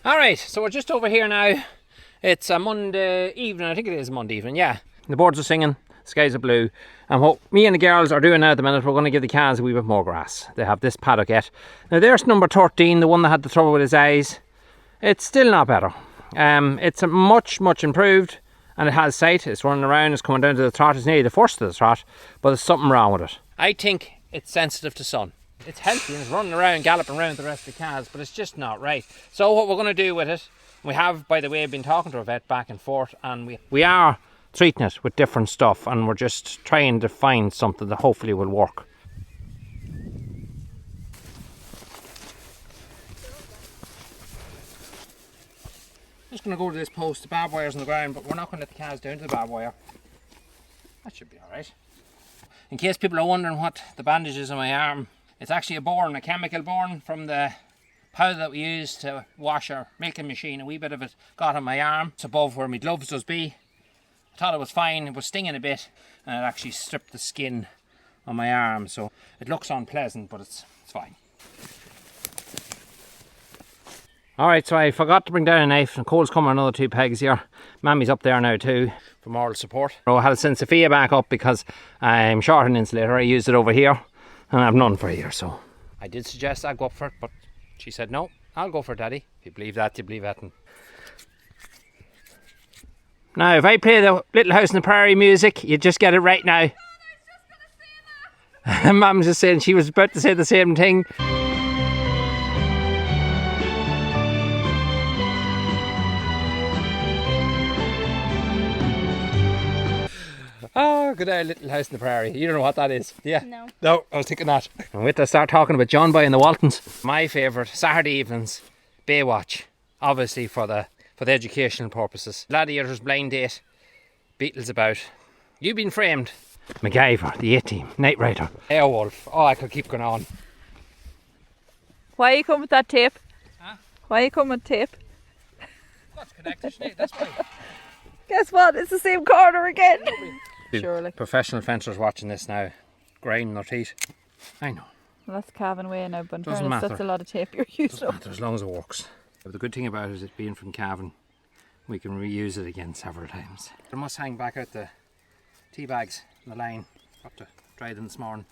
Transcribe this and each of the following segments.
Alright, so we're just over here now. It's a Monday evening, I think it is Monday evening, yeah. The birds are singing, the skies are blue. And what me and the girls are doing now at the minute, we're going to give the calves a wee bit more grass. They have this paddock yet. Now there's number 13, the one that had the trouble with his eyes. It's still not better. It's much improved, and it has sight. It's running around, it's coming down to the trot. It's nearly the first to the trot, but there's something wrong with it. I think it's sensitive to sun. It's healthy and it's running around, galloping around the rest of the calves, but it's just not right. So what we're going to do with it, we have, by the way, been talking to a vet back and forth, and we are treating it with different stuff, and we're just trying to find something that hopefully will work. Just going to go to this post. The barbed wire's on the ground, but we're not going to let the calves down to the barbed wire. That should be alright. In case people are wondering what the bandage is on my arm, it's actually a chemical borne from the powder that we use to wash our milking machine. A wee bit of it got on my arm. It's above where my gloves does be. I thought it was fine. It was stinging a bit, and it actually stripped the skin on my arm, so it looks unpleasant, but it's fine. Alright, so I forgot to bring down a knife, and Cole's coming another 2 pegs here. Mammy's up there now too for moral support. So I had to send Sophia back up because I'm short an insulator. I used it over here and I have none for here, so I did suggest I go up for it, but she said no, I'll go for it, Daddy. If you believe that, you believe that. Now if I play the Little House on the Prairie music, you just get it right now. Mum's just saying she was about to say the same thing. Oh, good old Little House in the Prairie. You don't know what that is, yeah? No. No, I was thinking that. And with to start talking about John Boy and the Waltons. My favourite, Saturday evenings, Baywatch. Obviously for the educational purposes. Gladiators, Blind Date, Beatles About. You've Been Framed. MacGyver, The A-Team, Knight Rider, Airwolf. Oh, I could keep going on. Why are you coming with that tape? Huh? Why are you coming with tape? That's connected, Sinead, that's fine. Guess what? It's the same corner again. Surely. Professional fencers watching this now, grinding their teeth. I know. Well, that's calving away now, but in Doesn't fairness, matter. that's a lot of tape you're using Doesn't up. matter as long as it works. But the good thing about it is it being from calving, we can reuse it again several times. I must hang back out the tea bags in the line. Got to dry them this morning.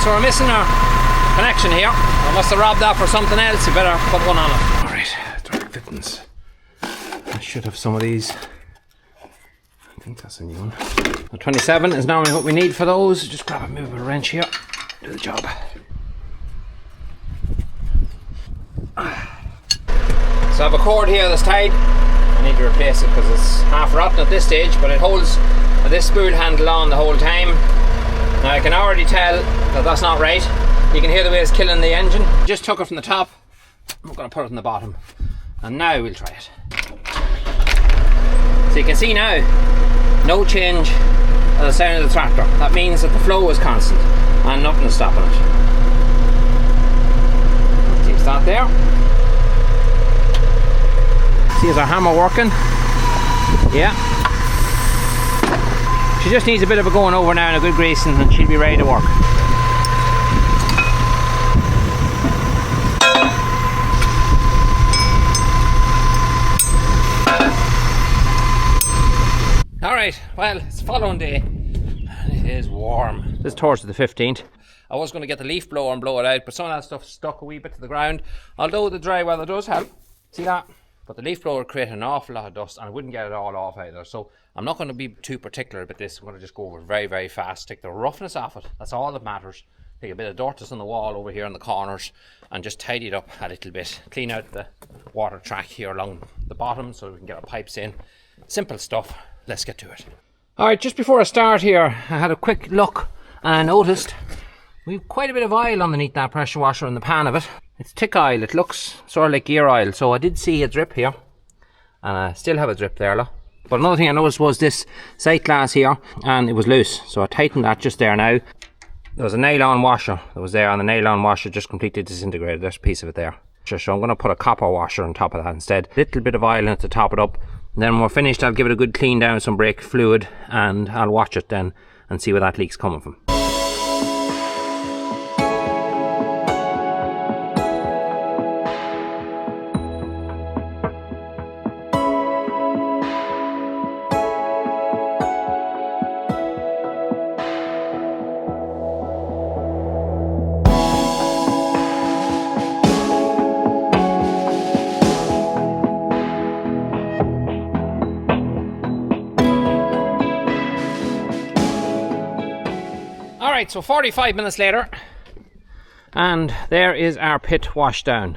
so we're missing our connection here. I must have robbed that for something else. You better put one on it. Alright, direct fittings. I should have some of these. I think that's a new one. The 27 is normally what we need for those. Just grab a movable wrench here. Do the job. So I have a cord here that's tied. I need to replace it because it's half rotten at this stage, but it holds this spool handle on the whole time. Now I can already tell that that's not right. You can hear the way it's killing the engine. Just took it from the top. I'm going to put it in the bottom. And now we'll try it. So you can see now, no change of the sound of the tractor. That means that the flow is constant and nothing is stopping it. Keep that there. See, is our hammer working? Yeah. She just needs a bit of a going over now and a good greasing and she'll be ready to work. Alright, well, it's the following day and it is warm. This is towards the 15th. I was going to get the leaf blower and blow it out, but some of that stuff stuck a wee bit to the ground. Although the dry weather does help. See that? But the leaf blower created an awful lot of dust and I wouldn't get it all off either. So I'm not going to be too particular about this. I'm going to just go over it very, very fast. Take the roughness off it. That's all that matters. Take a bit of dirt that's on the wall over here in the corners and just tidy it up a little bit. Clean out the water track here along the bottom so we can get our pipes in. Simple stuff. Let's get to it. Alright, just before I start here, I had a quick look and I noticed we've quite a bit of oil underneath that pressure washer in the pan of it. It's thick oil, it looks sort of like gear oil, so I did see a drip here and I still have a drip there, look. But another thing I noticed was this sight glass here and it was loose, so I tightened that just there now. There was a nylon washer that was there and the nylon washer just completely disintegrated. There's a piece of it there. So I'm going to put a copper washer on top of that instead. A little bit of oil in it to top it up. And then when we're finished, I'll give it a good clean down with some brake fluid and I'll watch it then and see where that leak's coming from. Alright, so 45 minutes later, and there is our pit washed down.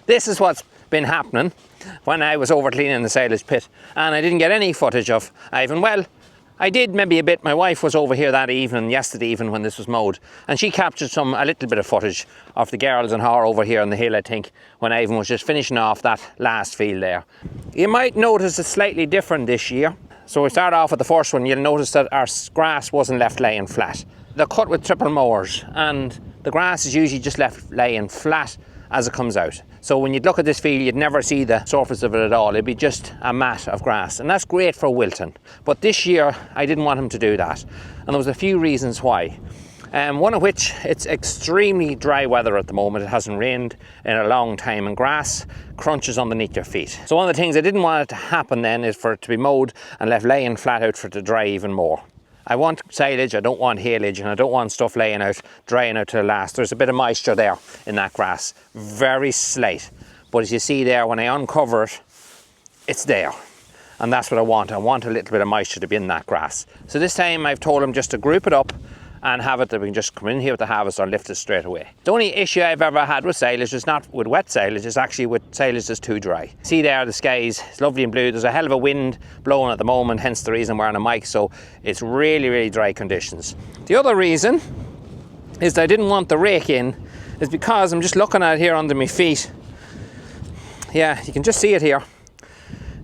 This is what's been happening when I was over cleaning the silage pit and I didn't get any footage of Ivan. Well, I did maybe a bit. My wife was over here that evening, yesterday evening when this was mowed, and she captured a little bit of footage of the girls and her over here on the hill, I think, when Ivan was just finishing off that last field there. You might notice it's slightly different this year. So we start off with the first one. You'll notice that our grass wasn't left laying flat. They're cut with triple mowers and the grass is usually just left laying flat as it comes out. So when you'd look at this field, you'd never see the surface of it at all. It'd be just a mat of grass, and that's great for wilting. But this year, I didn't want him to do that, and there was a few reasons why. One of which, it's extremely dry weather at the moment. It hasn't rained in a long time, and grass crunches underneath your feet. So one of the things I didn't want it to happen then is for it to be mowed and left laying flat out for it to dry even more. I want silage, I don't want haylage, and I don't want stuff laying out, drying out to the last. There's a bit of moisture there in that grass, very slight. But as you see there, when I uncover it, it's there. And that's what I want. I want a little bit of moisture to be in that grass. So this time I've told him just to group it up and have it that we can just come in here with the harvest or lift it straight away. The only issue I've ever had with silage is not with wet silage, it's actually with silage that's too dry. See there, the skies, it's lovely and blue. There's a hell of a wind blowing at the moment, hence the reason I'm wearing a mic, so it's really, really dry conditions. The other reason is that I didn't want the rake in is because I'm just looking at it here under my feet. Yeah, you can just see it here.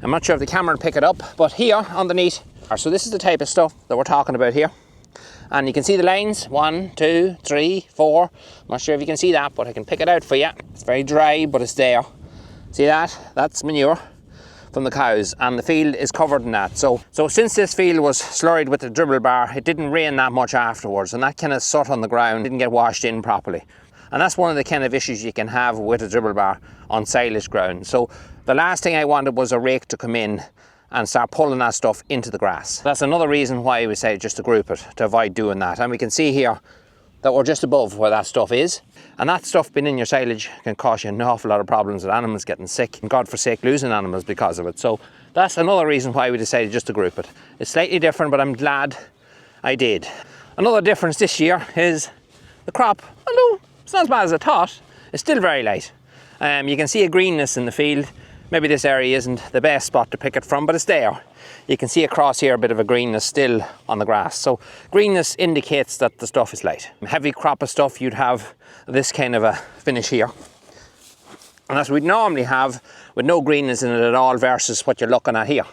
I'm not sure if the camera will pick it up, but here underneath. So this is the type of stuff that we're talking about here. And you can see the lanes, 1, 2, 3, 4. I'm not sure if you can see that, but I can pick it out for you. It's very dry, but it's there. See that? That's manure from the cows, and the field is covered in that. So since this field was slurried with the dribble bar, it didn't rain that much afterwards, and that kind of soot on the ground didn't get washed in properly. And that's one of the kind of issues you can have with a dribble bar on silage ground. So the last thing I wanted was a rake to come in and start pulling that stuff into the grass. That's another reason why we say just to group it, to avoid doing that. And we can see here that we're just above where that stuff is. And that stuff being in your silage can cause you an awful lot of problems with animals getting sick, and God forsake losing animals because of it. So that's another reason why we decided just to group it. It's slightly different, but I'm glad I did. Another difference this year is the crop. Although it's not as bad as I thought, it's still very light. You can see a greenness in the field. Maybe this area isn't the best spot to pick it from, but it's there. You can see across here a bit of a greenness still on the grass. So greenness indicates that the stuff is light. Heavy crop of stuff, you'd have this kind of a finish here. And that's what we'd normally have with no greenness in it at all versus what you're looking at here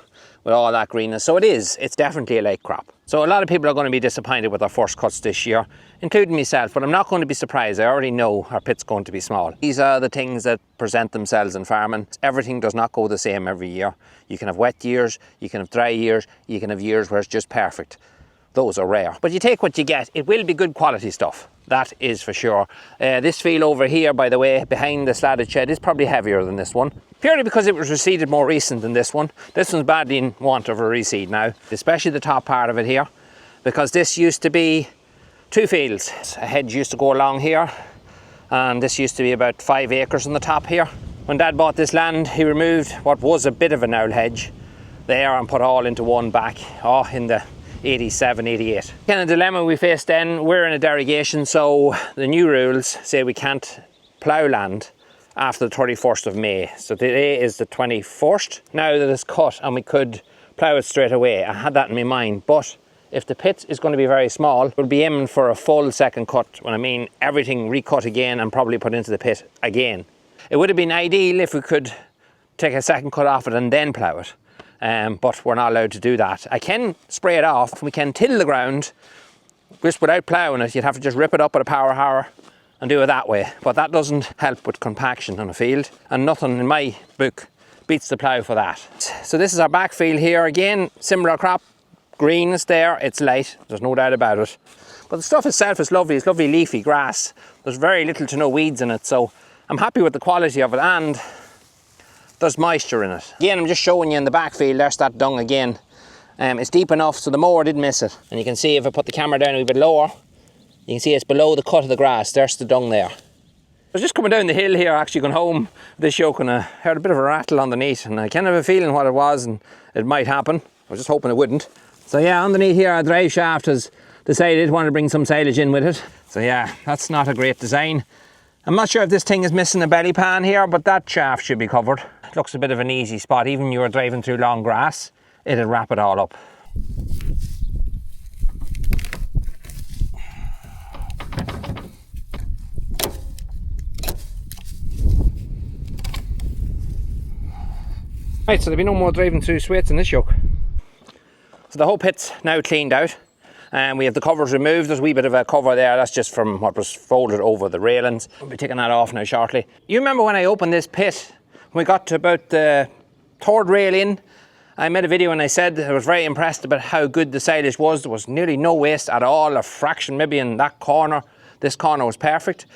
with all that greenness. So it's definitely a light crop. So a lot of people are going to be disappointed with our first cuts this year, including myself, but I'm not going to be surprised. I already know our pit's going to be small. These are the things that present themselves in farming. Everything does not go the same every year. You can have wet years, you can have dry years, you can have years where it's just perfect. Those are rare. But you take what you get. It will be good quality stuff. That is for sure. This field over here, by the way, behind the slatted shed is probably heavier than this one. Purely because it was reseeded more recent than this one. This one's badly in want of a reseed now, especially the top part of it here, because this used to be 2 fields. A hedge used to go along here, and this used to be about 5 acres on the top here. When Dad bought this land, he removed what was a bit of an owl hedge there and put all into one back, in the 87, 88. Kind of dilemma we faced then, we're in a derogation, so the new rules say we can't plough land after the 31st of May. So today is the 21st. Now that it's cut and we could plough it straight away, I had that in my mind, but if the pit is going to be very small, we'll be aiming for a full second cut. When I mean everything recut again and probably put into the pit again. It would have been ideal if we could take a second cut off it and then plough it. But we're not allowed to do that. I can spray it off, we can till the ground, just without ploughing it. You'd have to just rip it up with a power harrow and do it that way. But that doesn't help with compaction on a field, and nothing in my book beats the plough for that. So this is our back field here. Again, similar crop, green is there, it's light, there's no doubt about it. But the stuff itself is lovely, it's lovely leafy grass. There's very little to no weeds in it, so I'm happy with the quality of it, and there's moisture in it. Again, I'm just showing you in the backfield, there's that dung again. It's deep enough so the mower did miss it. And you can see if I put the camera down a wee bit lower, you can see it's below the cut of the grass. There's the dung there. I was just coming down the hill here, actually going home this yoke, and I heard a bit of a rattle underneath, and I kind of have a feeling what it was, and it might happen. I was just hoping it wouldn't. So yeah, underneath here, our drive shaft has decided it wanted to bring some silage in with it. So yeah, that's not a great design. I'm not sure if this thing is missing a belly pan here, but that shaft should be covered. It looks a bit of an easy spot. Even when you were driving through long grass, it'd wrap it all up. Right, so there'll be no more driving through sweats in this yoke. So the whole pit's now cleaned out. And we have the covers removed. There's a wee bit of a cover there. That's just from what was folded over the railings. We'll be taking that off now shortly. You remember when I opened this pit, when we got to about the 3rd rail in, I made a video and I said I was very impressed about how good the silage was. There was nearly no waste at all, a fraction maybe in that corner. This corner was perfect.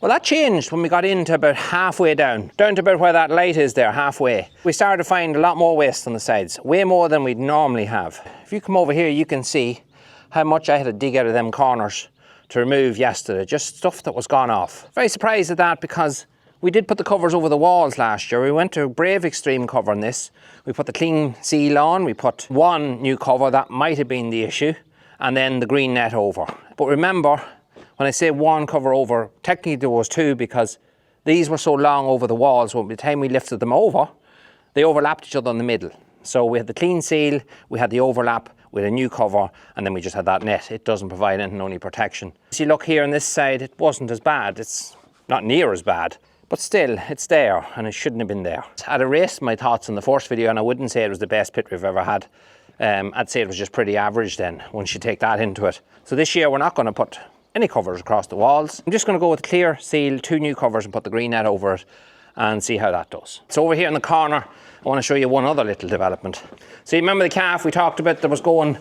Well, that changed when we got into about halfway down to about where that light is there, halfway. We started to find a lot more waste on the sides, way more than we'd normally have. If you come over here, you can see how much I had to dig out of them corners to remove yesterday, just stuff that was gone off. Very surprised at that because we did put the covers over the walls last year. We went to a brave extreme cover on this. We put the clean seal on, we put one new cover, that might have been the issue, and then the green net over. But remember, when I say one cover over, technically there was 2 because these were so long over the walls, by the time we lifted them over, they overlapped each other in the middle. So we had the clean seal, we had the overlap, with a new cover, and then we just had that net. It doesn't provide anything, only protection. See, look here on this side, it wasn't as bad. It's not near as bad, but still, it's there, and it shouldn't have been there. I'd erased my thoughts in the first video, and I wouldn't say it was the best pit we've ever had. I'd say it was just pretty average then once you take that into it. So this year we're not going to put any covers across the walls. I'm just going to go with clear seal, 2 new covers and put the green net over it and see how that does. So over here in the corner, I want to show you one other little development. So you remember the calf we talked about that was going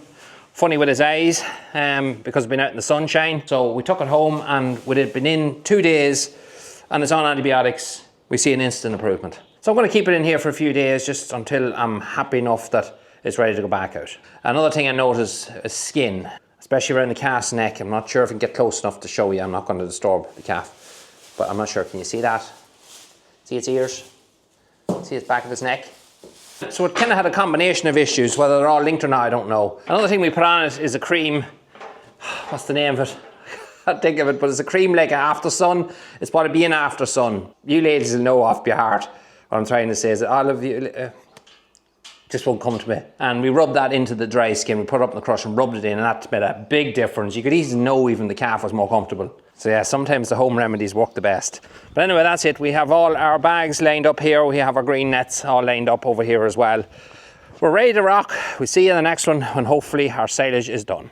funny with his eyes because he'd been out in the sunshine. So we took it home and with it been in 2 days and it's on antibiotics, we see an instant improvement. So I'm going to keep it in here for a few days just until I'm happy enough that it's ready to go back out. Another thing I noticed is skin, especially around the calf's neck. I'm not sure if I can get close enough to show you. I'm not going to disturb the calf, but I'm not sure. Can you see that? See its ears? See its back of its neck? So it kind of had a combination of issues. Whether they're all linked or not, I don't know. Another thing we put on it is a cream. What's the name of it? I can't think of it, but it's a cream like After Sun. It's probably being After Sun. You ladies will know off by heart what I'm trying to say is that all of you just won't come to me. And we rubbed that into the dry skin. We put it up in the crush and rubbed it in, and that made a big difference. You could easily know even the calf was more comfortable. So yeah, sometimes the home remedies work the best. But anyway, that's it. We have all our bags lined up here. We have our green nets all lined up over here as well. We're ready to rock. We'll see you in the next one when hopefully our silage is done.